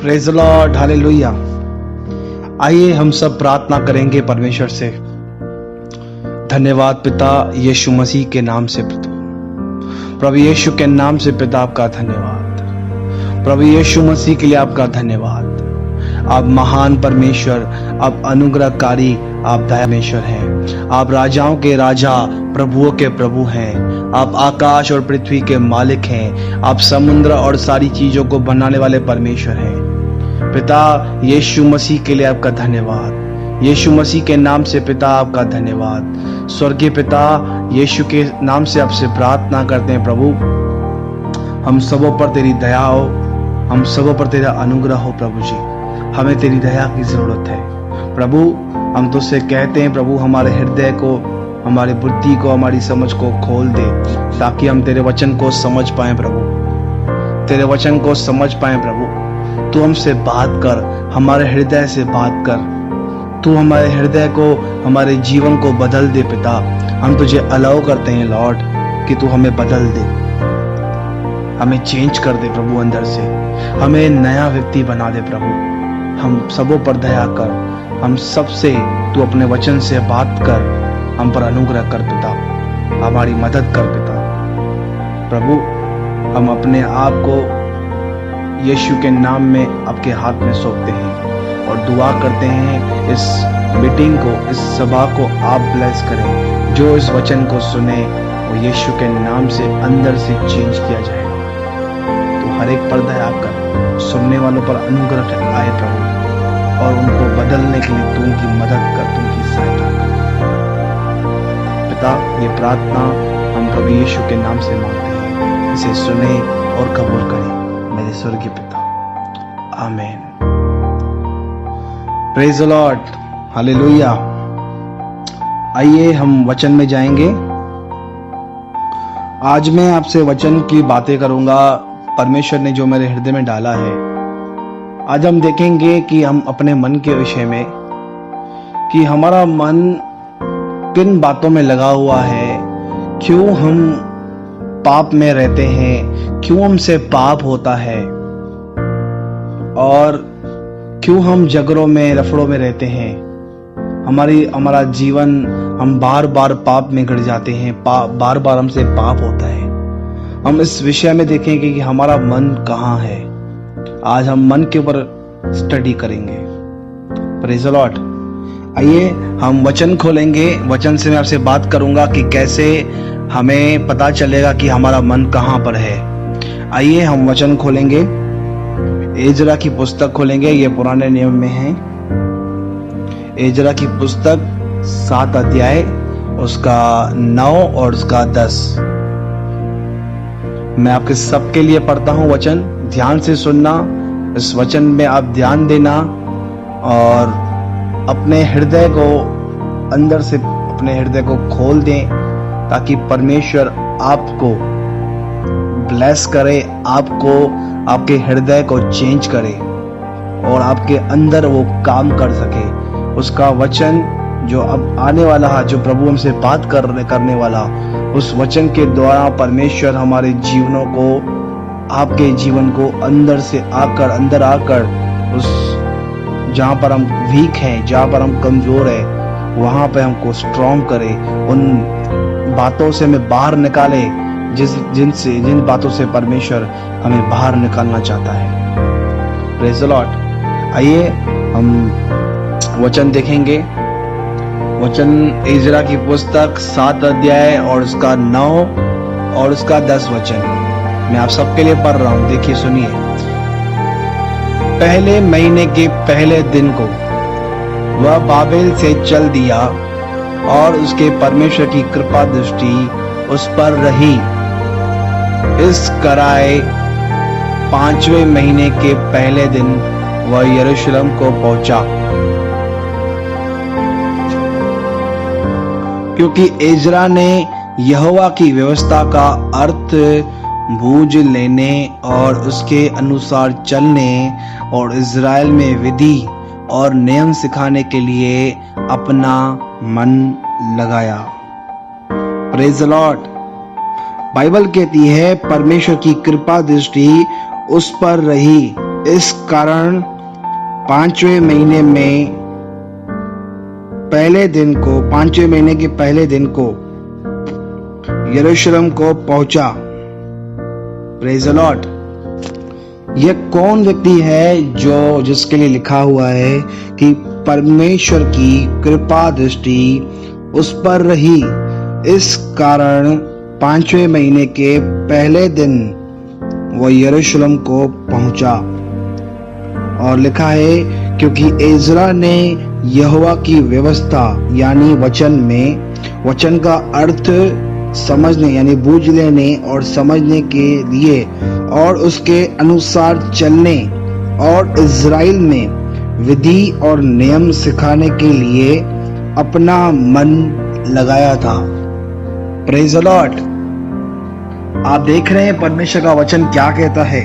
Praise the lord, hallelujah. आइए हम सब प्रार्थना करेंगे परमेश्वर से। धन्यवाद पिता यीशु मसीह के नाम से, प्रभु यीशु के नाम से पिता आपका धन्यवाद। प्रभु यीशु मसीह के लिए आपका धन्यवाद। आप महान परमेश्वर, आप अनुग्रहकारी, आप दयामेश्वर हैं। आप राजाओं के राजा, प्रभुओं के प्रभु हैं। आप आकाश और पृथ्वी के मालिक हैं। आप समुद्र और सारी चीजों को बनाने वाले परमेश्वर हैं। पिता यीशु मसीह के लिए आपका धन्यवाद। यीशु मसीह के नाम से पिता आपका धन्यवाद। स्वर्गीय पिता यीशु के नाम से आपसे प्रार्थना करते हैं प्रभु, हम सबों पर तेरी दया हो, हम सबों पर तेरा अनुग्रह हो। प्रभु जी, हमें तेरी दया की जरूरत है प्रभु। हम तुझसे कहते हैं प्रभु, हमारे हृदय को, हमारी बुद्धि को, हमारी समझ को खोल दे, ताकि हम तेरे वचन को समझ पाएं प्रभु, तेरे वचन को समझ पाएं प्रभु। तू हमसे बात कर, हमारे हृदय से बात कर। तू हमारे हृदय को, हमारे जीवन को बदल दे पिता। हम तुझे अलाउ करते हैं लॉर्ड कि तू हमें बदल दे, हमें चेंज कर दे प्रभु अंदर से, हमें नया व्यक्ति बना दे प्रभु। हम सबों पर दया कर, हम सबसे तू अपने वचन से बात कर, हम पर अनुग्रह कर पिता, हमारी मदद कर पिता। प्रभु हम अपने आप को यीशु के नाम में आपके हाथ में सौंपते हैं और दुआ करते हैं इस मीटिंग को, इस सभा को आप ब्लेस करें। जो इस वचन को सुने वो यीशु के नाम से अंदर से चेंज किया जाएगा। तो हर एक पर दया कर, सुनने वालों पर अनुग्रह आए प्रभु, और उनको बदलने के लिए तू उनकी मदद कर, तू उनकी सहायता कर पिता। ये प्रार्थना हम प्रभु यीशु के नाम से मांगते हैं, इसे सुने और कबूल करें मेरे स्वर्गीय पिता, आमीन। Praise the lord, hallelujah. आइए हम वचन में जाएंगे। आज मैं आपसे वचन की बातें करूंगा, परमेश्वर ने जो मेरे हृदय में डाला है। आज हम देखेंगे कि हम अपने मन के विषय में, कि हमारा मन किन बातों में लगा हुआ है, क्यों हम पाप में रहते हैं, क्यों हमसे पाप होता है, और क्यों हम झगड़ों में, रफड़ों में रहते हैं। हमारा जीवन, हम बार बार पाप में गिर जाते हैं, बार बार हमसे पाप होता है। हम इस विषय में देखेंगे कि हमारा मन कहाँ है। आज हम मन के ऊपर स्टडी करेंगे। Praise the Lord. आइए हम वचन खोलेंगे। वचन से मैं आपसे बात करूंगा कि कैसे हमें पता चलेगा कि हमारा मन कहाँ पर है। आइए हम वचन खोलेंगे, एजरा की पुस्तक खोलेंगे। ये पुराने नियम में है। एजरा की पुस्तक 7 अध्याय, उसका 9 और उसका 10। मैं आपके सबके लिए पढ़ता हूं वचन, ध्यान से सुनना। इस वचन में आप ध्यान देना और अपने हृदय को, अंदर से अपने हृदय को खोल दें, ताकि परमेश्वर आपको ब्लेस करे, आपको, आपके हृदय को चेंज करे और आपके अंदर वो काम कर सके। उसका वचन जो अब आने वाला है, जो प्रभु हमसे बात करने वाला, उस वचन के द्वारा परमेश्वर हमारे जीवनों को, आपके जीवन को अंदर से आकर, अंदर आकर, उस जहाँ पर हम वीक हैं, जहाँ पर हम कमजोर हैं, वहाँ पे हमको स्ट्रॉन्ग करे। उन बातों से हमें बाहर निकाले जिन बातों से परमेश्वर हमें बाहर निकालना चाहता है। Praise the Lord. आइए हम वचन देखेंगे। वचन एजरा की पुस्तक 7 अध्याय और उसका 9 और उसका 10 वचन मैं आप सबके लिए पढ़ रहा हूं। देखिए, सुनिए। पहले महीने के पहले दिन को वह बाबेल से चल दिया और उसके परमेश्वर की कृपा दृष्टि उस पर रही। इस कराए 5वें महीने के पहले दिन वह यरूशलेम को पहुंचा, क्योंकि एजरा ने यहोवा की व्यवस्था का अर्थ बूझ लेने और उसके अनुसार चलने और इज़राइल में विधि और नियम सिखाने के लिए अपना मन लगाया। Praise the Lord. बाइबल कहती है परमेश्वर की कृपा दृष्टि उस पर रही इस कारण 5वें महीने के पहले दिन को यरूशलेम को पहुंचा। Praise the Lord. यह कौन व्यक्ति है जिसके लिए लिखा हुआ है कि परमेश्वर की कृपा दृष्टि उस पर रही, इस कारण 5वें महीने के पहले दिन वो यरूशलेम को पहुंचा। और लिखा है क्योंकि एजरा ने यहोवा की व्यवस्था यानी वचन का अर्थ समझने यानी बूझ लेने और समझने के लिए और उसके अनुसार चलने और इज़राइल में विधि और नियम सिखाने के लिए अपना मन लगाया था। Praise the Lord. आप देख रहे हैं परमेश्वर का वचन क्या कहता है।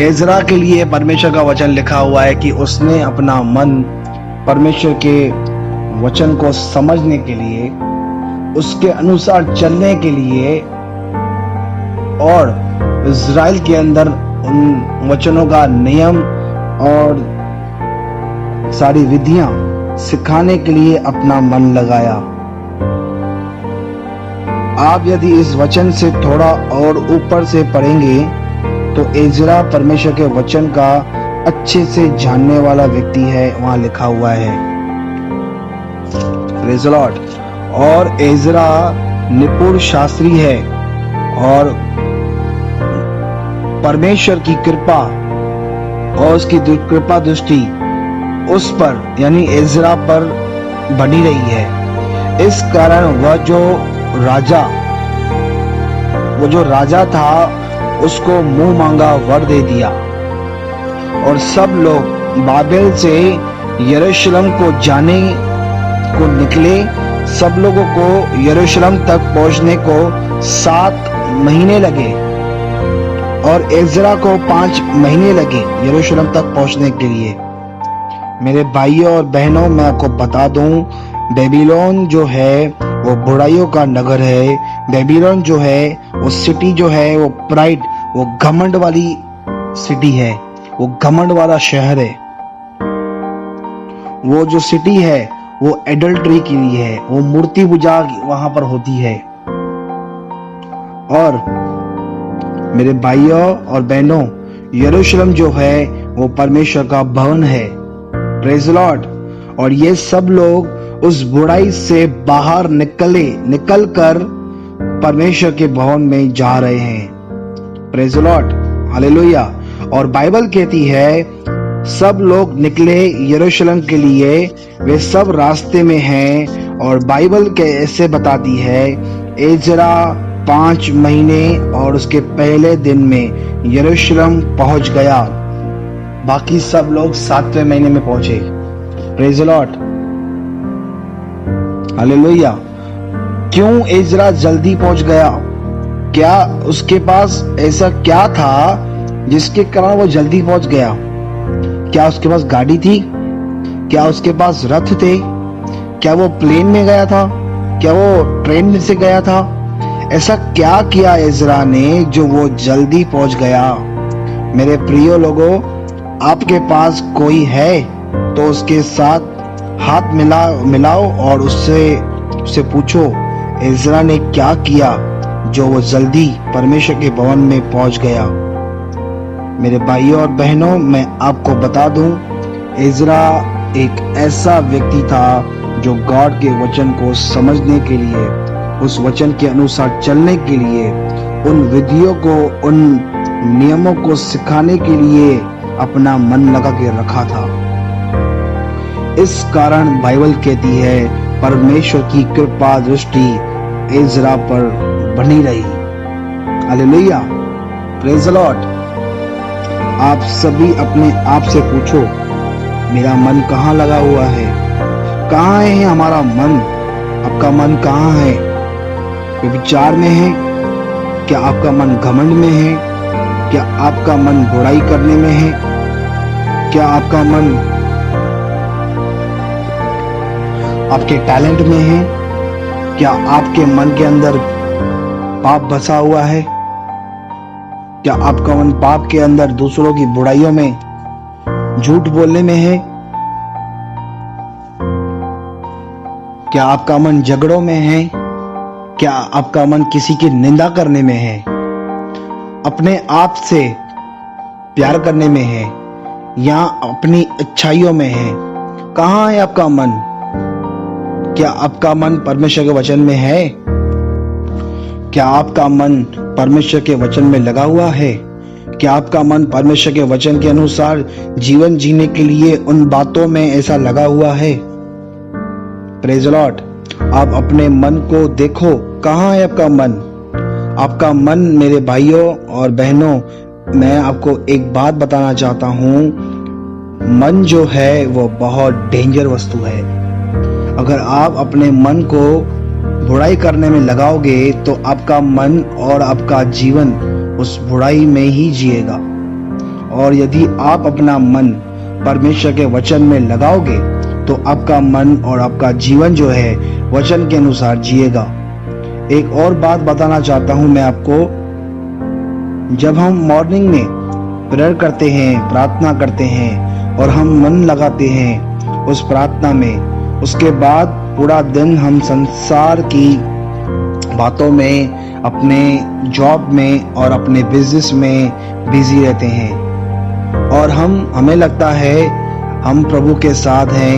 एजरा के लिए परमेश्वर का वचन लिखा हुआ है कि उसने अपना मन परमेश्वर के वचन को समझने के लिए, उसके अनुसार चलने के लिए और इज़राइल के अंदर उन वचनों का नियम और सारी विधियां सिखाने के लिए अपना मन लगाया। आप यदि इस वचन से थोड़ा और ऊपर से पढ़ेंगे तो एजरा परमेश्वर के वचन का अच्छे से जानने वाला व्यक्ति है, वहां लिखा हुआ है। Praise the Lord. और एजरा निपुण शास्त्री है और परमेश्वर की कृपा और उसकी कृपा दृष्टि उस पर यानी एजरा पर बनी रही है। इस कारण वो जो राजा था उसको मुंह मांगा वर दे दिया और सब लोग बाबेल से यरूशलेम को जाने को निकले। सब लोगों को यरूशलेम तक पहुंचने को 7 महीने लगे और एजरा को 5 महीने लगे यरूशलेम तक पहुंचने के लिए। मेरे भाइयों और बहनों, मैं आपको बता दूं, बेबीलोन जो है वो बुराइयों का नगर है। बेबीलोन जो है वो सिटी जो है वो प्राइड, वो घमंड वाली सिटी है, वो घमंड वाला शहर है। वो जो सिटी है वो एडल्ट्री के लिए है, वो मूर्ति पूजा वहां पर होती है। और मेरे भाइयों और बहनों, यरूशलेम जो है वो परमेश्वर का भवन है। Praise the Lord. और ये सब लोग उस बुराई से बाहर निकल कर परमेश्वर के भवन में जा रहे हैं। Praise the lord, hallelujah. और बाइबल कहती है सब लोग निकले यरूशलेम के लिए, वे सब रास्ते में हैं। और बाइबल के ऐसे बताती है एजरा 5 महीने और उसके पहले दिन में यरूशलेम पहुंच गया। बाकी सब लोग 7वें महीने में पहुंचे। Praise the lord, hallelujah. क्यों एजरा जल्दी पहुंच गया? क्या उसके पास ऐसा क्या था जिसके कारण वो जल्दी पहुंच गया? क्या उसके पास गाड़ी थी? क्या उसके पास रथ थे? क्या वो प्लेन में गया था? क्या वो ट्रेन में से गया था? ऐसा क्या किया एजरा ने जो वो जल्दी पहुंच गया? मेरे प्रिय लोगों, आपके पास कोई है तो उसके साथ हाथ मिलाओ और उससे पूछो एजरा ने क्या किया जो वो जल्दी परमेश्वर के भवन में पहुंच गया। मेरे भाइयों और बहनों, मैं आपको बता दूं, एजरा एक ऐसा व्यक्ति था जो गॉड के वचन को समझने के लिए, उस वचन के अनुसार चलने के लिए, उन विधियों को, उन नियमों को सिखाने के लिए अपना मन लगा के रखा था। इस कारण बाइबल कहती है परमेश्वर की कृपा दृष्टि एजरा पर बनी रही। Hallelujah, praise the Lord. आप सभी अपने आप से पूछो, मेरा मन कहाँ लगा हुआ है? कहाँ है हमारा मन? आपका मन कहाँ है? विचार में है? क्या आपका मन घमंड में है? क्या आपका मन बुराई करने में है? क्या आपका मन आपके टैलेंट में है? क्या आपके मन के अंदर पाप बसा हुआ है? क्या आपका मन पाप के अंदर दूसरों की बुराइयों में, झूठ बोलने में है? क्या आपका मन झगड़ों में है? क्या आपका मन किसी की निंदा करने में है? अपने आप से प्यार करने में है या अपनी अच्छाइयों में है? कहाँ है आपका मन? क्या आपका मन परमेश्वर के वचन में है? क्या आपका मन परमेश्वर के वचन में लगा हुआ है? क्या आपका मन परमेश्वर के वचन के अनुसार जीवन जीने के लिए उन बातों में ऐसा लगा हुआ है? Praise Lord. आप अपने मन को देखो, कहाँ है आपका मन? आपका मन मेरे भाइयों और बहनों, मैं आपको एक बात बताना चाहता हूँ, मन जो है वो बहुत डेंजर वस्तु है। अगर आप अपने मन को बुराई करने में लगाओगे तो आपका मन और आपका जीवन उस बुराई में ही जिएगा। और यदि आप अपना मन परमेश्वर के वचन में लगाओगे तो आपका मन और आपका जीवन जो है वचन के अनुसार जिएगा। एक और बात बताना चाहता हूं मैं आपको, जब हम मॉर्निंग में प्रेयर करते हैं, प्रार्थना करते हैं और हम मन लगाते हैं उस प्रार्थना में, उसके बाद पूरा दिन हम संसार की बातों में, अपने जॉब में और अपने बिजनेस में बिजी रहते हैं और हमें लगता है हम प्रभु के साथ हैं।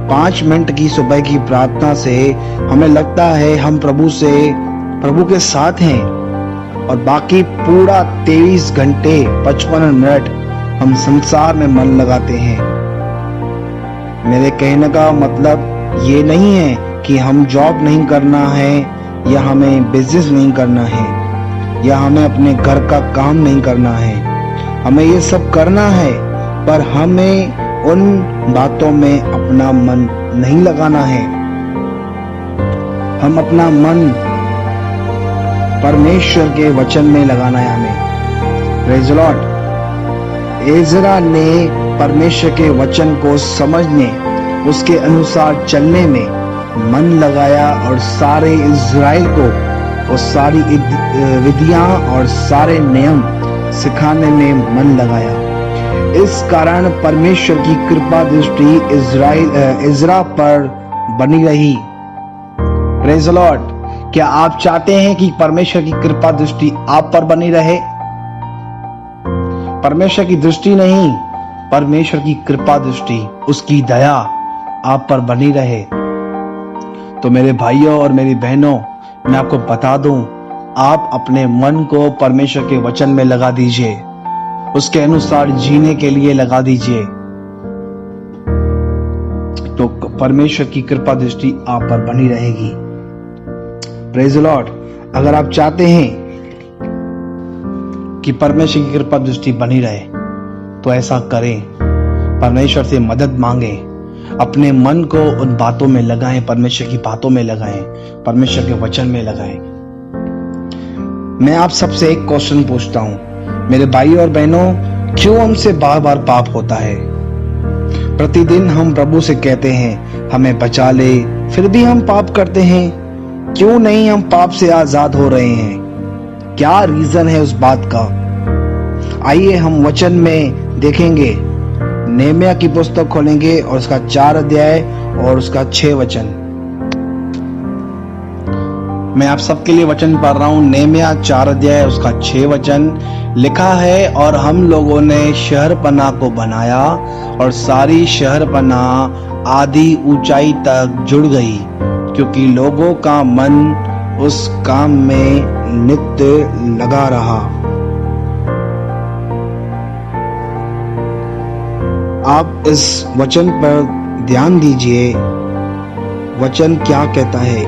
5 मिनट की सुबह की प्रार्थना से हमें लगता है हम प्रभु के साथ हैं और बाकी पूरा 23 घंटे 55 मिनट हम संसार में मन लगाते हैं। मेरे कहने का मतलब ये नहीं है कि हम जॉब नहीं करना है या हमें बिजनेस नहीं करना है या हमें अपने घर का काम नहीं करना है। हमें ये सब करना है, पर हमें उन बातों में अपना मन नहीं लगाना है। हम अपना मन परमेश्वर के वचन में लगाना है हमें। Praise the Lord. एजरा ने परमेश्वर के वचन को समझने, उसके अनुसार चलने में मन लगाया और सारे इज़राइल को वो सारी विधियां और सारे नियम सिखाने में मन लगाया। इस कारण परमेश्वर की कृपा दृष्टि इज़रा पर बनी रही। Praise the Lord. क्या आप चाहते हैं कि परमेश्वर की कृपा दृष्टि आप पर बनी रहे? परमेश्वर की दृष्टि नहीं, परमेश्वर की कृपा दृष्टि, उसकी दया आप पर बनी रहे। तो मेरे भाइयों और मेरी बहनों, मैं आपको बता दूं, आप अपने मन को परमेश्वर के वचन में लगा दीजिए, उसके अनुसार जीने के लिए लगा दीजिए, तो परमेश्वर की कृपा दृष्टि आप पर बनी रहेगी। Praise the Lord. अगर आप चाहते हैं कि परमेश्वर की कृपा दृष्टि बनी रहे तो ऐसा करें, परमेश्वर से मदद मांगे, अपने मन को उन बातों में लगाएं, परमेश्वर की बातों में लगाएं, परमेश्वर के वचन में लगाएं। मैं आप सबसे एक क्वेश्चन पूछता हूं, मेरे भाई और बहनों, क्यों हमसे बार बार पाप होता है? प्रतिदिन हम प्रभु से कहते हैं हमें बचा ले, फिर भी हम पाप करते हैं। क्यों नहीं हम पाप से आजाद हो रहे हैं? क्या रीजन है उस बात का? आइए हम वचन में देखेंगे। नेहमिया की पुस्तक खोलेंगे और उसका 4 अध्याय और उसका 6 वचन। मैं आप सबके लिए वचन पढ़ रहा हूं। नेहमिया 4 अध्याय उसका 6 वचन लिखा है, और हम लोगों ने शहरपनाह को बनाया और सारी शहरपनाह आधी ऊंचाई तक जुड़ गई, क्योंकि लोगों का मन उस काम में नित्य लगा रहा। आप इस वचन पर ध्यान दीजिए, वचन क्या कहता है।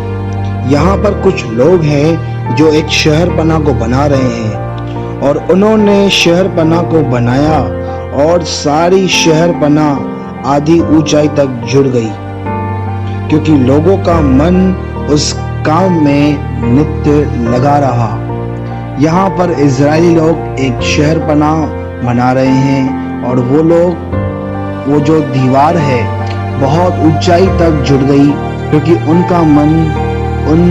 यहाँ पर कुछ लोग हैं जो एक शहरपनाह को बना रहे हैं, और उन्होंने शहरपनाह को बनाया और सारी शहरपनाह आधी ऊंचाई तक जुड़ गई, क्योंकि लोगों का मन उस काम में नित्य लगा रहा। यहाँ पर इजरायली लोग एक शहरपनाह बना रहे हैं, और वो जो दीवार है बहुत ऊंचाई तक जुड़ गई, क्योंकि उनका मन उन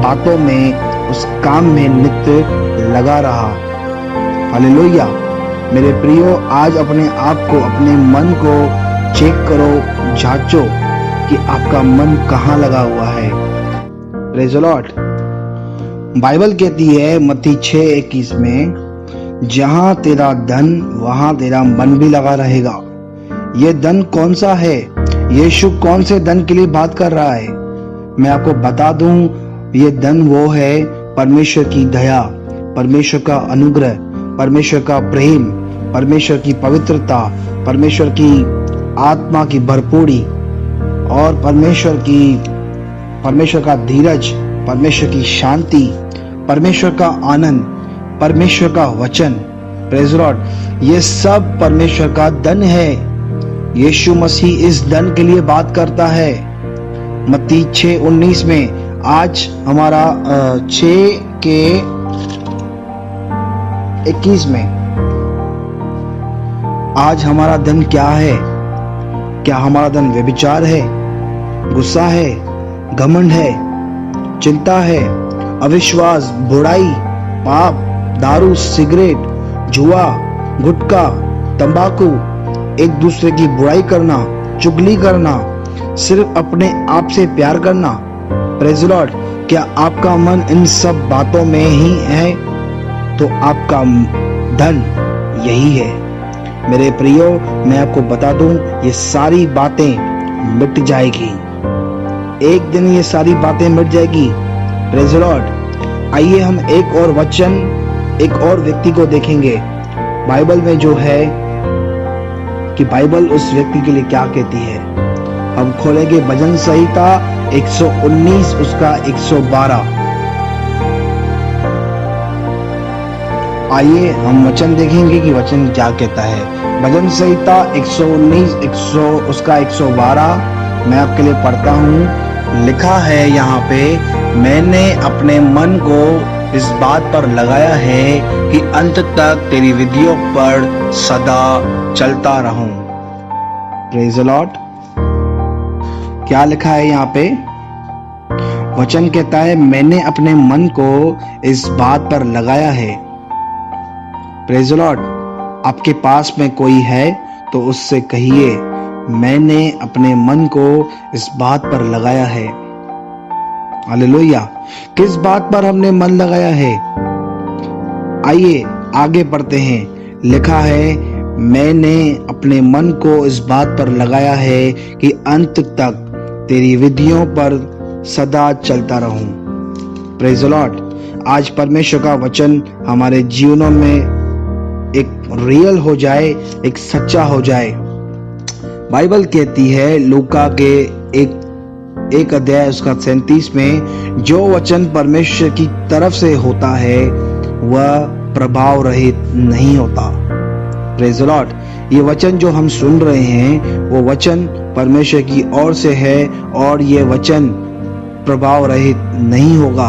बातों में, उस काम में नित्य लगा रहा। हालेलुया। मेरे प्रियो, आज अपने आप को, अपने मन को चेक करो, जांचो कि आपका मन कहाँ लगा हुआ है। Praise the Lord. बाइबल कहती है मत्ती 6:21 में, जहां तेरा धन वहां तेरा मन भी लगा रहेगा। ये धन कौन सा है? यीशु कौन से धन के लिए बात कर रहा है? मैं आपको बता दूं, ये धन वो है परमेश्वर की दया, परमेश्वर का अनुग्रह, परमेश्वर का प्रेम, परमेश्वर की पवित्रता, परमेश्वर की आत्मा की भरपूरी और परमेश्वर का धीरज, परमेश्वर की शांति, परमेश्वर का आनंद, परमेश्वर का वचन। Praise the Lord. ये सब परमेश्वर का धन है। यीशु मसीह इस धन के लिए बात करता है। मत्ती 6:19 में, आज हमारा 6:21 में, आज हमारा धन क्या है? क्या हमारा धन व्यभिचार है, गुस्सा है, घमंड है, चिंता है, अविश्वास, बुराई, पाप, दारू, सिगरेट, जुआ, गुटखा, तंबाकू, एक दूसरे की बुराई करना, चुगली करना, सिर्फ अपने आप से प्यार करना? Praise the Lord. क्या आपका मन इन सब बातों में ही है? तो आपका धन यही है। मेरे प्रियो, मैं आपको बता दूं, ये सारी बातें मिट जाएगी। एक दिन ये सारी बातें मिट जाएगी। Praise the Lord. आइए हम एक और वचन, एक और व्यक्ति को देखेंगे बाइबल में, जो है कि बाइबल उस व्यक्ति के लिए क्या कहती है। हम खोलेंगे भजन संहिता 119 उसका 112। आइए हम वचन देखेंगे कि वचन क्या कहता है। भजन संहिता 119 उसका 112 मैं आपके लिए पढ़ता हूँ। लिखा है यहाँ पे, मैंने अपने मन को इस बात पर लगाया है कि अंत तक तेरी विधियों पर सदा चलता रहूं। Praise the Lord. क्या लिखा है यहाँ पे? वचन कहता है, मैंने अपने मन को इस बात पर लगाया है। Praise the Lord. आपके पास में कोई है तो उससे कहिए, मैंने अपने मन को इस बात पर लगाया है। हालेलुया। किस बात पर हमने मन लगाया है? आइए आगे बढ़ते हैं। लिखा है, मैंने अपने मन को इस बात पर लगाया है कि अंत तक तेरी विधियों पर सदा चलता रहूं। Praise the Lord. आज परमेश्वर का वचन हमारे जीवनों में एक रियल हो जाए, एक सच्चा हो जाए। बाइबल कहती है लूका के एक अध्याय उसका 37 में, जो वचन परमेश्वर की तरफ से होता है वह प्रभाव रहित नहीं होता। Praise the Lord. ये वचन जो हम सुन रहे हैं वो वचन परमेश्वर की ओर से है और ये वचन प्रभाव रहित नहीं होगा।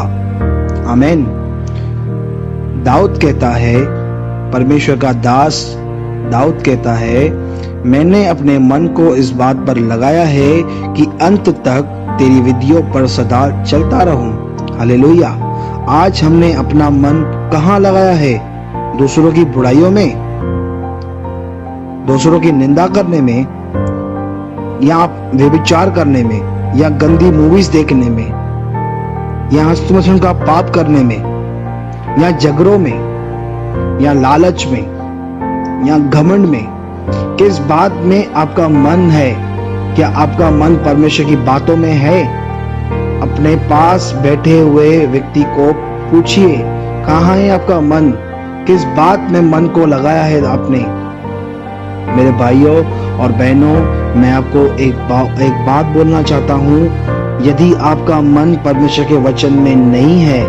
आमीन। दाऊद कहता है, परमेश्वर का दास दाऊद कहता है, मैंने अपने मन को इस बात पर लगाया है कि अंत तक तेरी विधियों पर सदा चलता रहूं। हालेलुया। आज हमने अपना मन कहाँ लगाया है? दूसरों की बुराइयों में, दूसरों की निंदा करने में, या व्यभिचार करने में, या गंदी मूवीज देखने में, या हस्तमैथुन का पाप करने में, या झगड़ों में, या लालच में, या घमंड में? किस बात में आपका मन है? क्या आपका मन परमेश्वर की बातों में है? अपने पास बैठे हुए व्यक्ति को पूछिए, कहाँ है आपका मन? किस बात में मन को लगाया है आपने? मेरे भाइयों और बहनों, मैं आपको एक बात बोलना चाहता हूँ। यदि आपका मन परमेश्वर के वचन में नहीं है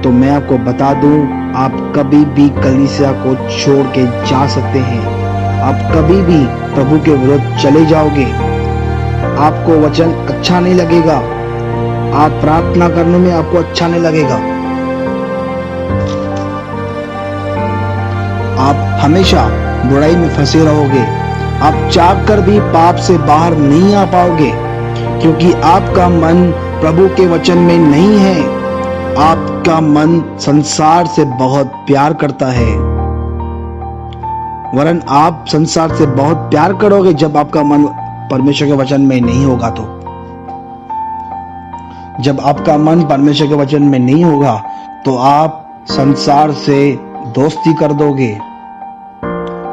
तो मैं आपको बता दूं, आप कभी भी कलीसिया को छोड़ के जा सकते हैं। आप कभी भी प्रभु के विरुद्ध चले जाओगे। आपको वचन अच्छा नहीं लगेगा, आप प्रार्थना करने में आपको अच्छा नहीं लगेगा, आप हमेशा बुराई में फंसे रहोगे। आप चाह कर भी पाप से बाहर नहीं आ पाओगे, क्योंकि आपका मन प्रभु के वचन में नहीं है। आपका मन संसार से बहुत प्यार करता है। वरन आप संसार से बहुत प्यार करोगे जब आपका मन परमेश्वर के वचन में नहीं होगा। तो जब आपका मन परमेश्वर के वचन में नहीं होगा तो आप संसार से दोस्ती कर दोगे।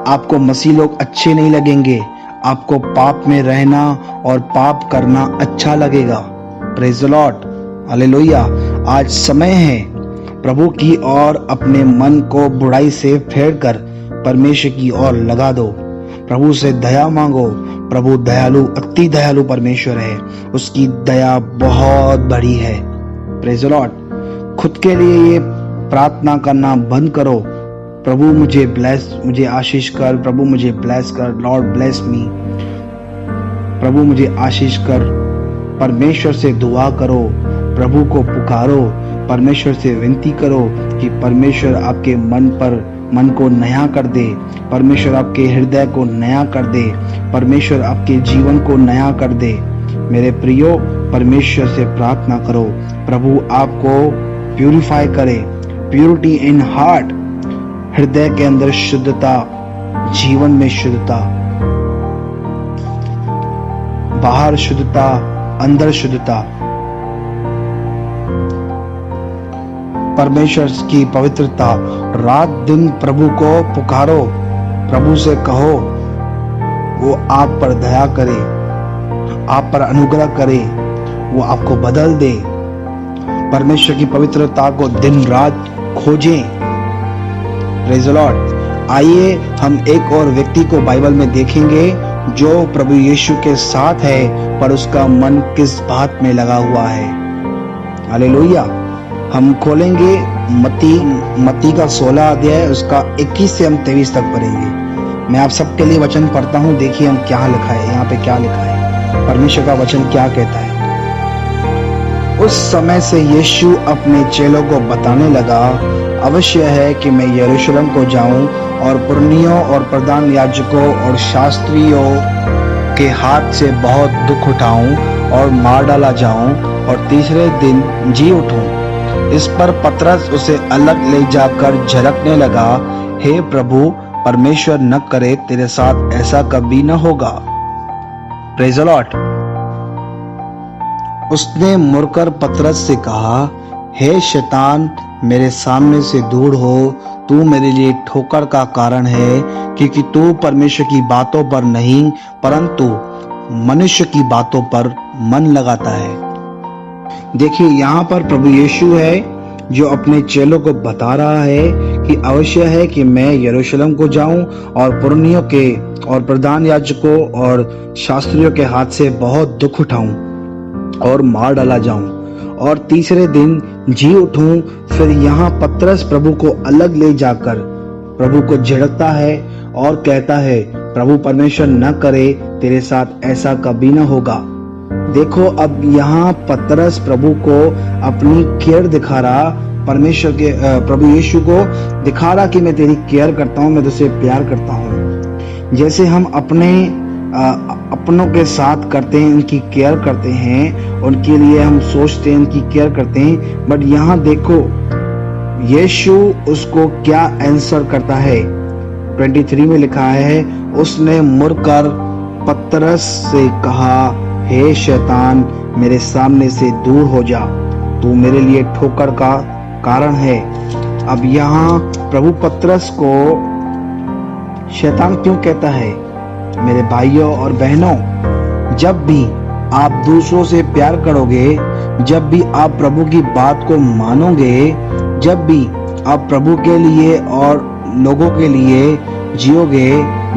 आपको मसीह लोग अच्छे नहीं लगेंगे, आपको पाप में रहना और पाप करना अच्छा लगेगा। Praise the lord, hallelujah. आज समय है प्रभु की ओर अपने मन को बुराई से फेरकर परमेश्वर की ओर लगा दो। प्रभु से दया मांगो। प्रभु दयालु, अति दयालु परमेश्वर है, उसकी दया बहुत बड़ी है। Praise the Lord. खुद के लिए ये प्रार्थना करना बंद करो, प्रभु मुझे आशीष कर, प्रभु मुझे ब्लेस कर, लॉर्ड ब्लेस मी, प्रभु मुझे आशीष कर। परमेश्वर से दुआ करो, प्रभु को पुकारो, परमेश्वर से विनती करो कि परमेश्वर आपके मन को नया कर दे, परमेश्वर आपके हृदय को नया कर दे, परमेश्वर आपके जीवन को नया कर दे। मेरे प्रियो, परमेश्वर से प्रार्थना करो, प्रभु आपको प्यूरिफाई करे। प्यूरिटी इन हार्ट, हृदय के अंदर शुद्धता, जीवन में शुद्धता, बाहर शुद्धता, अंदर शुद्धता। परमेश्वर की पवित्रता। रात दिन प्रभु को पुकारो, प्रभु से कहो वो आप पर दया करे, आप पर अनुग्रह करे, वो आपको बदल दे। परमेश्वर की पवित्रता को दिन रात खोजें। Praise the Lord. आइए हम एक और व्यक्ति को बाइबल में देखेंगे जो प्रभु यीशु के साथ है पर उसका मन किस बात में लगा हुआ है। हालेलुया। हम खोलेंगे मत्ती का 16 अध्याय, उसका 21 से हम 23 तक पढ़ेंगे। मैं आप सबके लिए वचन पढ़ता हूँ, देखिए हम क्या लिखा है, यहाँ पे क्या लिखा है, परमेश्वर का वचन क्या कहता है। उस समय से यीशु अपने चेलों को बताने लगा, अवश्य है कि मैं यरूशलेम को जाऊं और पुरनियों और प्रधान याजकों और शास्त्रियों के हाथ से बहुत दुख उठाऊं और मार डाला जाऊं और तीसरे दिन जी उठूं। इस पर पतरस उसे अलग ले जाकर झलकने लगा, हे प्रभु, परमेश्वर न करे तेरे साथ ऐसा कभी न होगा। Praise the Lord. उसने मुड़कर पतरस से कहा, हे शैतान, मेरे सामने से दूर हो, तू मेरे लिए ठोकर का कारण है, क्योंकि तू परमेश्वर की बातों पर नहीं परंतु मनुष्य की बातों पर मन लगाता है। देखिए यहाँ पर प्रभु यीशु है जो अपने चेलों को बता रहा है कि अवश्य है कि मैं यरूशलेम को जाऊं और पुरनियों के और प्रधान याजकों और शास्त्रियों के हाथ से बहुत दुख उठाऊं और मार डाला जाऊं और तीसरे दिन जी उठूं। फिर यहाँ पतरस प्रभु को अलग ले जाकर प्रभु को झिड़कता है और कहता है, प्रभु परमेश्वर न करे तेरे साथ ऐसा कभी न होगा। देखो अब यहाँ पतरस प्रभु को अपनी केयर दिखा रहा, परमेश्वर के प्रभु यीशु को दिखा रहा कि मैं तेरी केयर करता हूँ, मैं तुझसे प्यार करता हूँ। जैसे हम अपनों के साथ करते हैं, उनकी केयर करते हैं, उनके लिए हम सोचते हैं, उनकी केयर करते हैं, बट यहाँ देखो यीशु उसको क्या आंसर करता है। 23 में लिखा है, उसने मुड़कर पतरस से कहा, हे शैतान, मेरे सामने से दूर हो जा, तू मेरे लिए ठोकर का कारण है। अब यहाँ प्रभु पतरस को शैतान क्यों कहता है? मेरे भाइयों और बहनों, जब भी आप दूसरों से प्यार करोगे, जब भी आप प्रभु की बात को मानोगे, जब भी आप प्रभु के लिए और लोगों के लिए जियोगे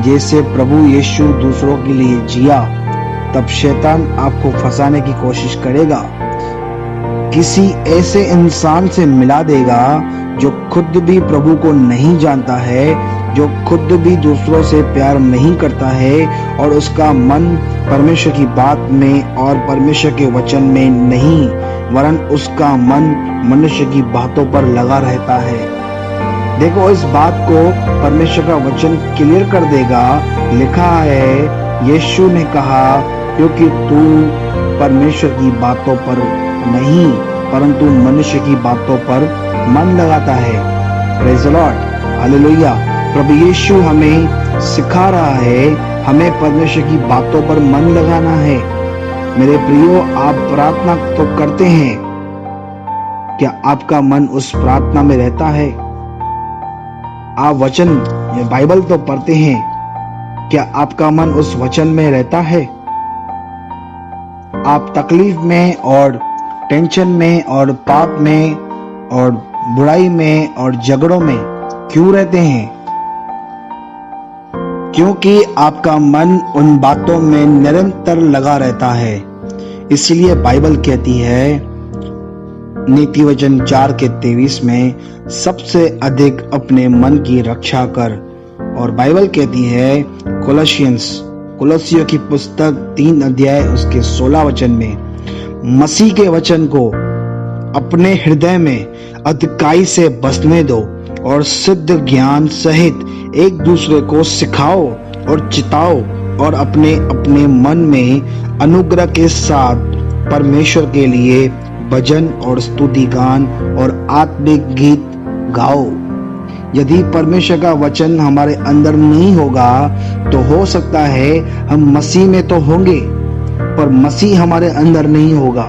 जैसे प्रभु यीशु दूसरों के लिए जिया, तब शैतान आपको फंसाने की कोशिश करेगा। किसी ऐसे इंसान से मिला देगा जो खुद भी प्रभु को नहीं जानता है, जो खुद भी दूसरों से प्यार नहीं करता है और उसका मन परमेश्वर की बात में और परमेश्वर के वचन में नहीं, वरन उसका मन मनुष्य की बातों पर लगा रहता है। देखो इस बात को परमेश्वर का वचन क्लियर कर देगा। लिखा है, यीशु ने कहा, क्योंकि तू परमेश्वर की बातों पर नहीं परंतु मनुष्य की बातों पर मन लगाता है। Praise the lord, hallelujah. प्रभु यीशु हमें सिखा रहा है, हमें परमेश्वर की बातों पर मन लगाना है। मेरे प्रियो, आप प्रार्थना तो करते हैं, क्या आपका मन उस प्रार्थना में रहता है? आप वचन या बाइबल तो पढ़ते हैं, क्या आपका मन उस वचन में रहता है? आप तकलीफ में और टेंशन में और पाप में और बुराई में और झगड़ों में क्यों रहते हैं? क्योंकि आपका मन उन बातों में निरंतर लगा रहता है। इसलिए बाइबल कहती है नीति वचन 4:23 में, सबसे अधिक अपने मन की रक्षा कर। और बाइबल कहती है कोलोसियों की पुस्तक 3 अध्याय उसके 16 वचन में, मसीह के वचन को अपने हृदय में अधिकाई से बसने दो और सिद्ध ज्ञान सहित एक दूसरे को सिखाओ और चिताओ और अपने अपने मन में अनुग्रह के साथ परमेश्वर के लिए भजन और स्तुति गान और आत्मिक गीत गाओ। यदि परमेश्वर का वचन हमारे अंदर नहीं होगा तो हो सकता है हम मसीह में तो होंगे पर मसीह हमारे अंदर नहीं होगा।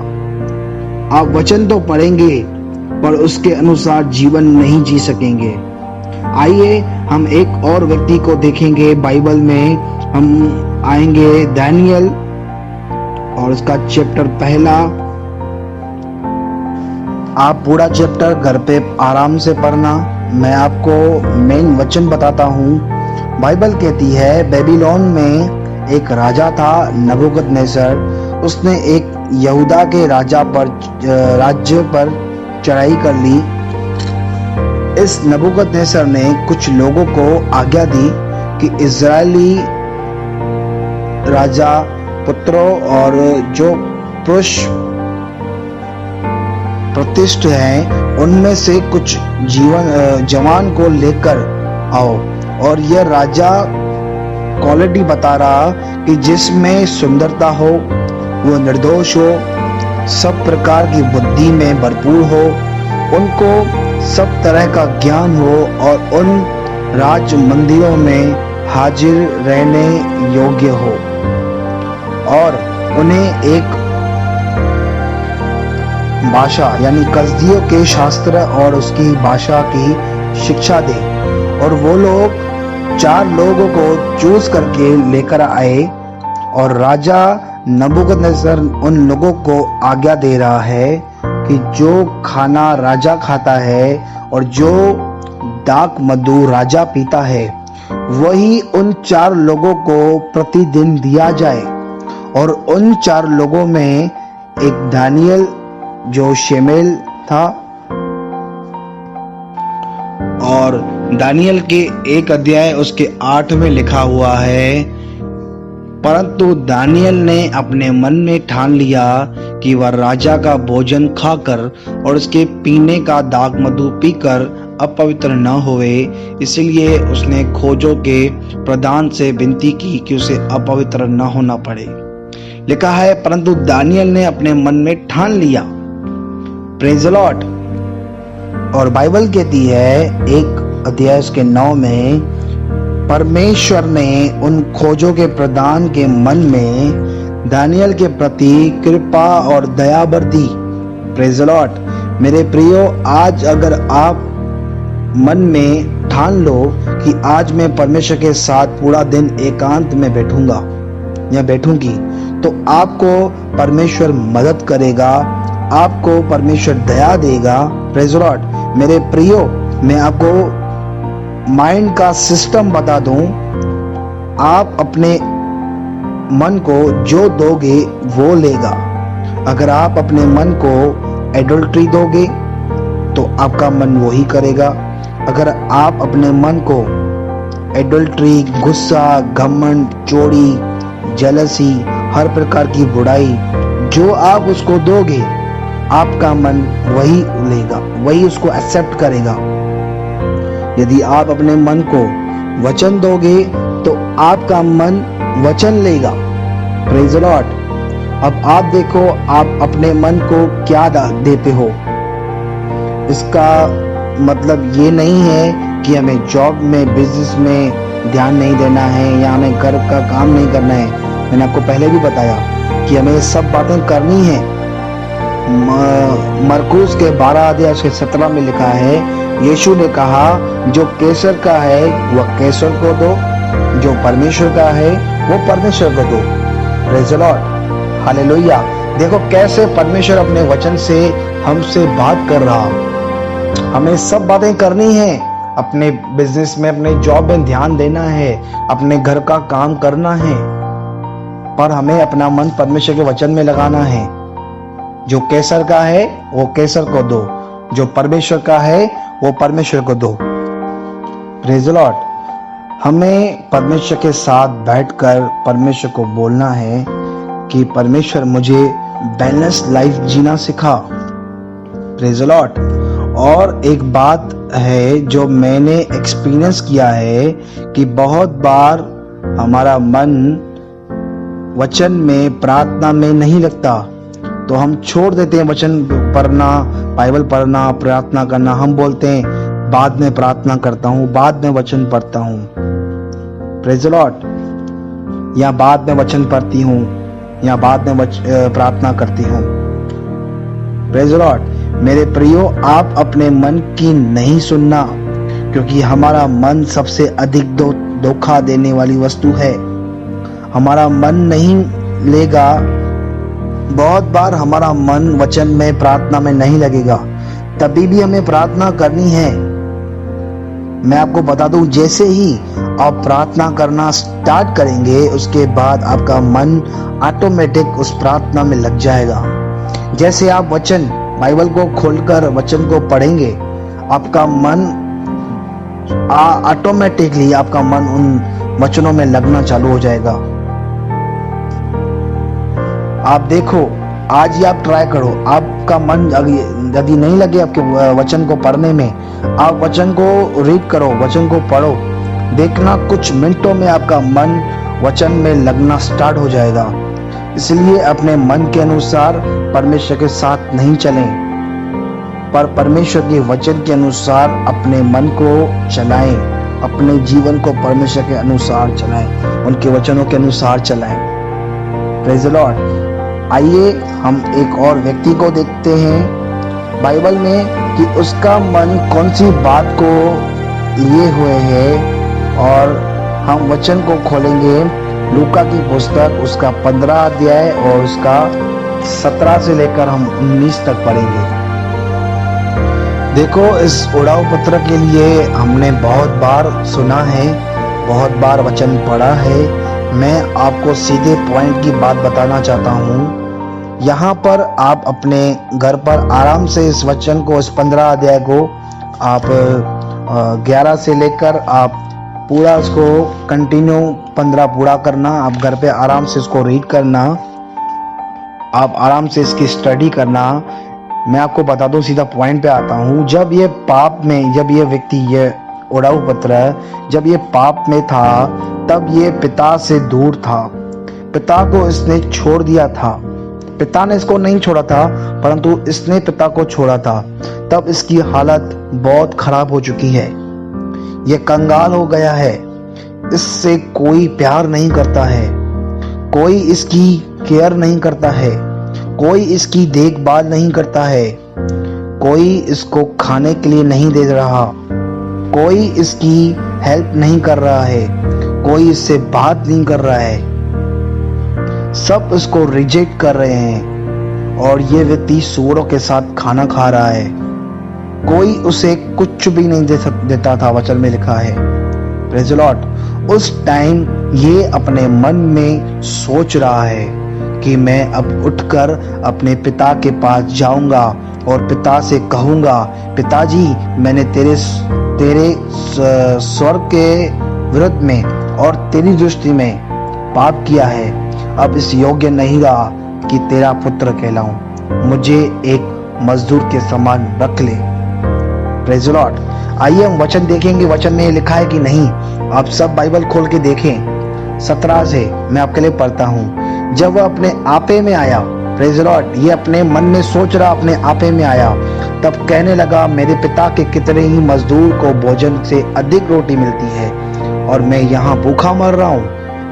आप वचन तो पढ़ेंगे पर उसके अनुसार जीवन नहीं जी सकेंगे। आइए हम एक और व्यक्ति को देखेंगे बाइबल में। हम आएंगे दानियल और उसका चैप्टर 1। आप पूरा चैप्टर घर पे आराम से पढ़ना, मैं आपको मेन वचन बताता हूँ। बाइबल कहती है बेबीलोन में एक राजा था नबूकदनेस्सर। उसने एक यहूदा के राज्य पर चढ़ाई कर ली। इस नबूकदनेस्सर ने कुछ लोगों को आज्ञा दी कि इजरायली राजा पुत्रों और जो पुरुष प्रतिष्ठित हैं उनमें से कुछ जवान को लेकर आओ। और यह राजा क्वालिटी बता रहा कि जिसमें सुंदरता हो, वो निर्दोष हो, सब प्रकार की बुद्धि में भरपूर हो, उनको सब तरह का ज्ञान हो और उन राज मंदिरों में हाजिर रहने योग्य हो और उन्हें एक भाषा यानी कसदियों के शास्त्र और उसकी भाषा की शिक्षा दे। और वो लोग 4 लोगों को चूज करके लेकर आए और राजा नबूकदनेस्सर उन लोगों को आज्ञा दे रहा है कि जो खाना राजा खाता है और जो दाक मधु राजा पीता है वही उन 4 लोगों को प्रतिदिन दिया जाए। और उन 4 लोगों में एक दानियल जो शेमेल था, और दानियल के 1 अध्याय उसके 8 में लिखा हुआ है, परंतु दानियल ने अपने मन में ठान लिया कि वह राजा का भोजन खाकर और उसके पीने का दाक मधु पीकर अपवित्र न होवे, इसलिए उसने खोजों के प्रधान से विनती की कि उसे अपवित्र न होना पड़े। लिखा है परंतु दानियल ने अपने मन में ठान लिया। Praise the Lord. और बाइबल कहती है 1 अध्याय उसके 9 में, परमेश्वर ने उन खोजों के प्रधान के मन में दानियल के प्रति कृपा और दया बरती। Praise the Lord. मेरे प्रियो, आज अगर आप मन में ठान लो कि आज मैं परमेश्वर के साथ पूरा दिन एकांत में बैठूंगा या बैठूंगी, तो आपको परमेश्वर मदद करेगा, आपको परमेश्वर दया देगा। Praise the Lord. मेरे प्रियो, मैं आपको माइंड का सिस्टम बता दूं। आप अपने मन को जो दोगे वो लेगा। अगर आप अपने मन को एडल्ट्री दोगे तो आपका मन वही करेगा। अगर आप अपने मन को एडल्ट्री, गुस्सा, घमंड, चोरी, जेलसी, हर प्रकार की बुराई जो आप उसको दोगे, आपका मन वही लेगा, वही उसको एक्सेप्ट करेगा। यदि आप अपने मन को वचन दोगे तो आपका मन वचन लेगा। Praise the Lord. अब आप देखो, आप अपने मन को क्या देते हो। इसका मतलब ये नहीं है कि हमें जॉब में, बिजनेस में ध्यान नहीं देना है या हमें घर का काम नहीं करना है। मैंने आपको पहले भी बताया कि हमें ये सब बातें करनी है। मरकुस के 12 अध्याय 17 में लिखा है, यीशु ने कहा जो कैसर का है वह कैसर को दो, जो परमेश्वर का है वो परमेश्वर को दो। Praise the lord, hallelujah. देखो कैसे परमेश्वर अपने वचन से हमसे बात कर रहा। हमें सब बातें करनी है, अपने बिजनेस में, अपने जॉब में ध्यान देना है, अपने घर का काम करना है, पर हमें अपना मन परमेश्वर के वचन में लगाना है। जो कैसर का है वो कैसर को दो, जो परमेश्वर का है वो परमेश्वर को दो। Praise the Lord. हमें परमेश्वर के साथ बैठकर परमेश्वर को बोलना है कि परमेश्वर मुझे बैलेंस लाइफ जीना सिखा। Praise the Lord. और एक बात है जो मैंने एक्सपीरियंस किया है कि बहुत बार हमारा मन वचन में, प्रार्थना में नहीं लगता, तो हम छोड़ देते हैं वचन पढ़ना, बाइबल पढ़ना, प्रार्थना करना। हम बोलते हैं बाद में प्रार्थना करता हूँ, बाद में वचन पढ़ता हूँ। Praise the Lord. या बाद में वचन पढ़ती हूँ, या बाद में प्रार्थना करती हूँ। Praise the Lord. मेरे प्रियो, आप अपने मन की नहीं सुनना, क्योंकि हमारा मन सबसे अधिक धोखा देने वाली वस्तु है। हमारा मन नहीं लेगा। बहुत बार हमारा मन वचन में, प्रार्थना में नहीं लगेगा, तभी भी हमें प्रार्थना करनी है। मैं आपको बता दूं, जैसे ही आप प्रार्थना करना स्टार्ट करेंगे, उसके बाद आपका मन ऑटोमेटिक उस प्रार्थना में लग जाएगा। जैसे आप वचन, बाइबल को खोलकर वचन को पढ़ेंगे, आपका मन ऑटोमेटिकली, आपका मन उन वचनों में लगना चालू हो जाएगा। आप देखो, आज ही आप ट्राई करो, आपका मन यदि नहीं लगे आपके वचन को पढ़ने में, आप वचन को रीड करो, वचन को पढ़ो, देखना कुछ मिनटों में आपका मन वचन में लगना स्टार्ट हो जाएगा। इसलिए अपने मन के अनुसार परमेश्वर के साथ नहीं चलें, पर परमेश्वर के वचन के अनुसार अपने मन को चलाएं, अपने जीवन को परमेश्वर के अनुसार चलाएं, उनके वचनों के अनुसार चलाएं। Praise the Lord. आइए हम एक और व्यक्ति को देखते हैं बाइबल में कि उसका मन कौन सी बात को लिए हुए है, और हम वचन को खोलेंगे लूका की पुस्तक, उसका 15 अध्याय और उसका 17 से लेकर हम 19 तक पढ़ेंगे। देखो, इस उड़ाऊ पत्र के लिए हमने बहुत बार सुना है, बहुत बार वचन पढ़ा है। मैं आपको सीधे पॉइंट की बात बताना चाहता हूँ। यहाँ पर आप अपने घर पर आराम से इस वचन को, इस 15 अध्याय को आप 11 से लेकर आप पूरा उसको कंटिन्यू 15 पूरा करना। आप घर पे आराम से इसको रीड करना, आप आराम से इसकी स्टडी करना। मैं आपको बता दूं, सीधा पॉइंट पे आता हूँ। जब ये पाप में, जब ये व्यक्ति, ये उड़ाऊ पत्र जब ये पाप में था, तब ये पिता से दूर था। पिता को इसने छोड़ दिया था। पिता ने इसको नहीं छोड़ा था, परंतु इसने पिता को छोड़ा था। तब इसकी हालत बहुत खराब हो चुकी है। ये कंगाल हो गया है। इससे कोई प्यार नहीं करता है, कोई इसकी केयर नहीं करता है, कोई इसकी देखभाल नहीं करता है, कोई इसको खाने के लिए नहीं दे रहा, कोई इसकी हेल्प नहीं कर रहा है, कोई इससे बात नहीं कर रहा है। सब इसको रिजेक्ट कर रहे हैं और ये व्यक्ति सूअरों के साथ खाना खा रहा है। कोई उसे कुछ भी नहीं देता था, वचन में लिखा है। Praise the Lord. उस टाइम ये अपने मन में सोच रहा है कि मैं अब उठकर अपने पिता के पास जाऊंगा और पिता से कहूंगा, पिताजी, मैंने तेरे स्वर्ग के विरुद्ध में और तेरी दृष्टि में पाप किया है। अब इस योग्य नहीं रहा कि तेरा पुत्र कहलाऊं। मुझे एक मजदूर के समान रख ले। Praise the Lord. आइए हम वचन देखेंगे, वचन में लिखा है कि नहीं। आप सब बाइबल खोल के देखें। 17 से मैं आपके लिए पढ़ता हूँ। जब वह अपने आपे में आया, प्रेज लॉर्ड। ये अपने मन में सोच रहा, अपने आपे में आया, तब कहने लगा, मेरे पिता के कितने ही मजदूर को भोजन से अधिक रोटी मिलती है और मैं यहाँ भूखा मर रहा हूँ।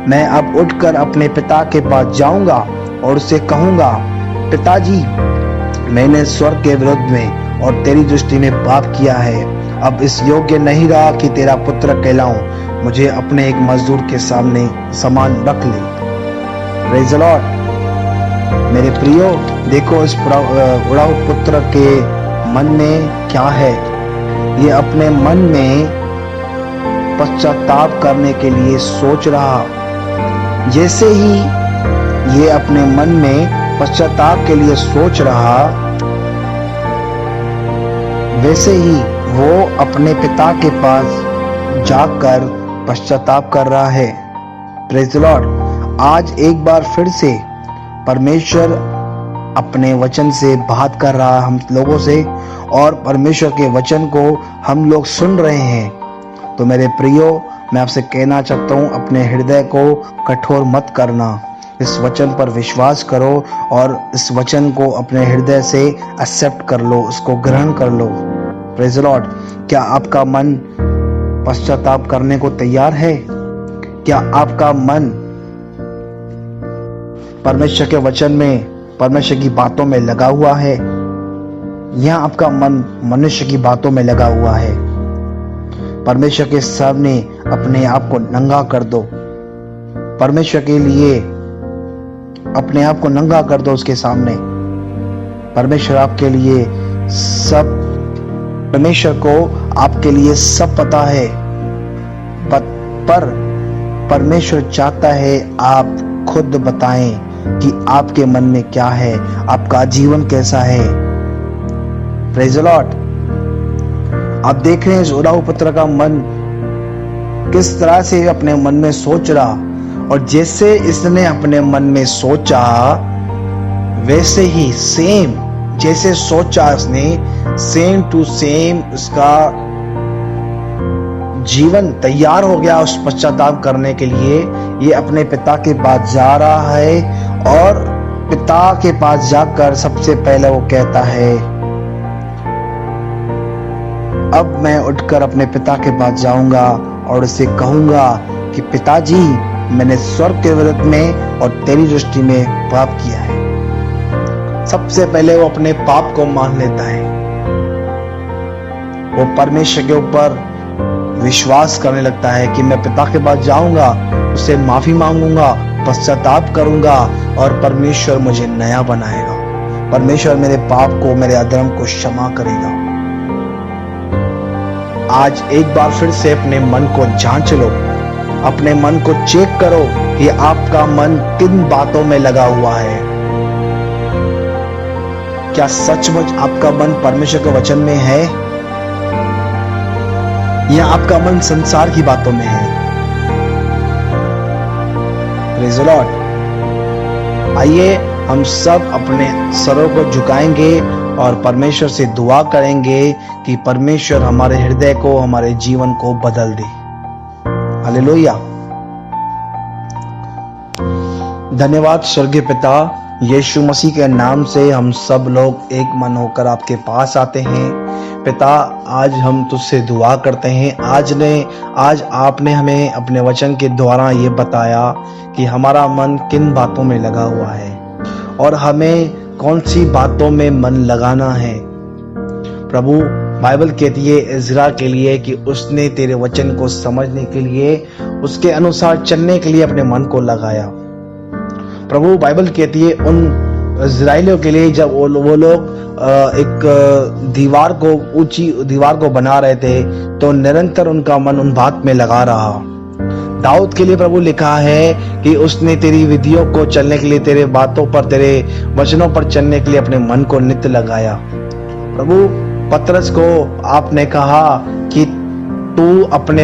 मैं अब उठकर अपने पिता के पास जाऊंगा और उससे कहूंगा, पिताजी, मैंने स्वर्ग के विरुद्ध में और तेरी दृष्टि में पाप किया है। अब इस योग्य नहीं रहा कि तेरा पुत्र कहलाऊं। मुझे अपने एक मजदूर के सामने समान रख ले। Praise the Lord. मेरे प्रियो, देखो इस उड़ाऊ पुत्र के मन में क्या है। ये अपने मन में पश्चाताप करने के लिए सोच रहा। जैसे ही ये अपने मन में पश्चाताप के लिए सोच रहा, वैसे ही वो अपने पिता के पास जाकर पश्चाताप कर रहा है। Praise the Lord. आज एक बार फिर से परमेश्वर अपने वचन से बात कर रहा है हम लोगों से, और परमेश्वर के वचन को हम लोग सुन रहे हैं। तो मेरे प्रियो, मैं आपसे कहना चाहता हूँ, अपने हृदय को कठोर मत करना। इस वचन पर विश्वास करो और इस वचन को अपने हृदय से एक्सेप्ट कर लो, उसको ग्रहण कर लो। Praise the Lord. क्या आपका मन पश्चाताप करने को तैयार है? क्या आपका मन परमेश्वर के वचन में, परमेश्वर की बातों में लगा हुआ है, या आपका मन मनुष्य की बातों में लगा हुआ है? परमेश्वर के सामने अपने आप को नंगा कर दो। परमेश्वर के लिए अपने आप को नंगा कर दो उसके सामने। परमेश्वर आपके लिए सब, परमेश्वर को आपके लिए सब पता है, पर परमेश्वर चाहता है आप खुद बताएं कि आपके मन में क्या है, आपका जीवन कैसा है। Praise the Lord. आप देख रहे हैं इस उड़ाऊ पुत्र का मन किस तरह से अपने मन में सोच रहा, और जैसे इसने अपने मन में सोचा, वैसे ही सेम जैसे सोचा इसने, सेम टू सेम उसका जीवन तैयार हो गया उस पश्चाताप करने के लिए। ये अपने पिता के पास जा रहा है और पिता के पास जाकर सबसे पहले वो कहता है, अब मैं उठकर अपने पिता के पास जाऊंगा और उसे कहूंगा कि पिताजी, मैंने स्वर्ग के विरुद्ध में और तेरी दृष्टि में पाप किया है। सबसे पहले वो अपने पाप को मान लेता है। वो परमेश्वर के ऊपर विश्वास करने लगता है कि मैं पिता के पास जाऊंगा, उससे माफी मांगूंगा, पश्चाताप करूंगा और परमेश्वर मुझे नया बनाएगा। परमेश्वर मेरे पाप को, मेरे अधर्म को क्षमा करेगा। आज एक बार फिर से अपने मन को जांच लो, अपने मन को चेक करो कि आपका मन किन बातों में लगा हुआ है। क्या सचमुच आपका मन परमेश्वर के वचन में है, या आपका मन संसार की बातों में है? Praise the Lord. आइए हम सब अपने सरों को झुकाएंगे और परमेश्वर से दुआ करेंगे कि परमेश्वर हमारे हृदय को, हमारे जीवन को बदल दे। हालेलुया। धन्यवाद स्वर्गीय पिता, यीशु मसीह के नाम से हम सब लोग एक मन होकर आपके पास आते हैं। पिता, आज हम तुझसे दुआ करते हैं। आज आपने हमें अपने वचन के द्वारा ये बताया कि हमारा मन किन बातों में लगा हुआ है और हमें कौन सी बातों में मन लगाना है। प्रभु, बाइबल कहती है इज़रा के लिए कि उसने तेरे वचन को समझने के लिए, उसके अनुसार चलने के लिए अपने मन को लगाया। प्रभु, बाइबल कहती है उन इज़राइलियों के लिए, जब वो लोग एक दीवार को, ऊंची दीवार को बना रहे थे, तो निरंतर उनका मन उन बात में लगा रहा। दाऊद के लिए प्रभु लिखा है कि उसने तेरी विधियों को चलने के लिए, तेरे बातों पर, तेरे वचनों पर चलने के लिए अपने मन को नित्य लगाया। प्रभु, पतरस को आपने कहा कि तूने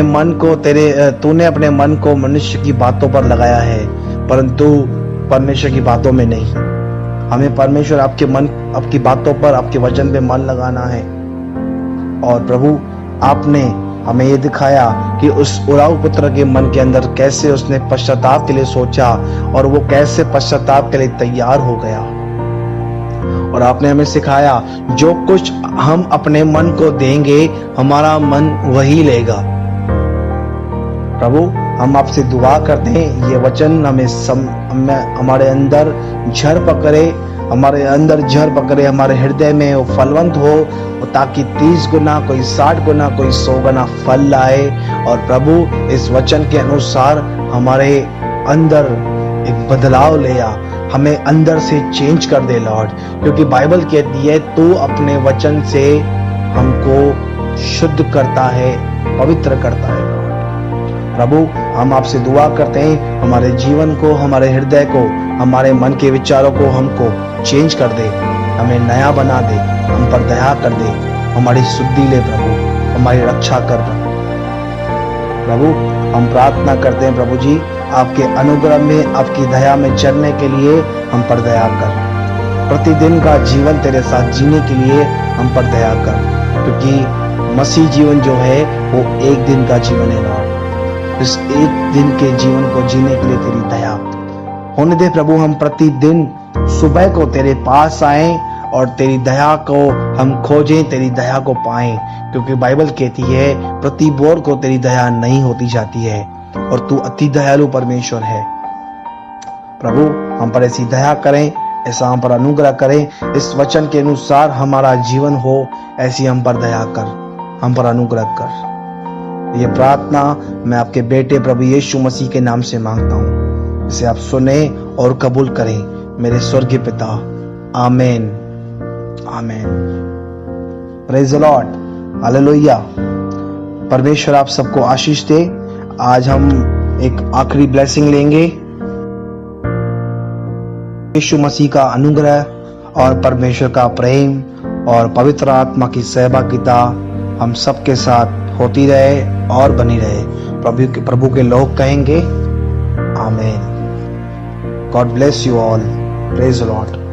अपने मन को मनुष्य की बातों पर लगाया है, परंतु परमेश्वर की बातों में नहीं। हमें परमेश्वर आपकी बातों पर, आपके वचन पे मन लगाना है। और प्रभु, आपने हमें ये दिखाया कि उस उड़ाऊ पुत्र के मन के अंदर कैसे उसने पश्चाताप के लिए सोचा और वो कैसे पश्चाताप के लिए तैयार हो गया। और आपने हमें सिखाया जो कुछ हम अपने मन को देंगे हमारा मन वही लेगा। प्रभु हम आपसे दुआ करते हैं ये वचन हमारे अंदर जड़ पकड़े, हमारे अंदर जड़ पकड़े, हमारे हृदय में वो फलवंत हो, ताकि 30 गुना, कोई 60 गुना, कोई 100 गुना फल लाए। और प्रभु इस वचन के अनुसार हमारे अंदर एक बदलाव ले आ, हमें अंदर से चेंज कर दे लॉर्ड, क्योंकि बाइबल कहती है तू अपने वचन से हमको शुद्ध करता है, पवित्र करता है लॉर्ड। प्रभु हम आपसे दुआ करते हैं हमारे जीवन को, हमारे हृदय को, हमारे मन के विचारों को हमको चेंज कर दे, हमें नया बना दे, हम पर दया कर दे, हमारी शुद्धि ले प्रभु, हमारी रक्षा कर प्रभु। हम प्रार्थना करते हैं प्रभु जी आपके अनुग्रह में, आपकी दया में चलने के लिए हम पर दया कर। प्रतिदिन का जीवन तेरे साथ जीने के लिए हम पर दया कर, क्योंकि मसीह जीवन जो है वो एक दिन का जीवन है लॉर्ड। इस एक दिन के जीवन को जीने के लिए तेरी दया होने दे प्रभु। हम प्रतिदिन सुबह को तेरे पास आए और तेरी दया को हम खोजें, तेरी दया को पाएं, क्योंकि बाइबल कहती है प्रति बोर को तेरी दया नहीं होती जाती है और तू अति दयालु परमेश्वर है। प्रभु हम पर ऐसी दया करें, ऐसा हम पर अनुग्रह करें, इस वचन के अनुसार हमारा जीवन हो, ऐसी हम पर दया कर, हम पर अनुग्रह कर। ये प्रार्थना मैं आपके बेटे प्रभु यीशु मसीह के नाम से मांगता हूँ, इसे आप सुने और कबूल करें मेरे स्वर्गीय पिता। आमीन, आमीन। Praise the lord, hallelujah. परमेश्वर आप सबको आशीष दे। आज हम एक आखिरी ब्लेसिंग लेंगे। यीशु मसीह का अनुग्रह और परमेश्वर का प्रेम और पवित्र आत्मा की सहभागिता हम सबके साथ होती रहे और बनी रहे। प्रभु के लोग कहेंगे आमीन। God bless you all. Praise the Lord.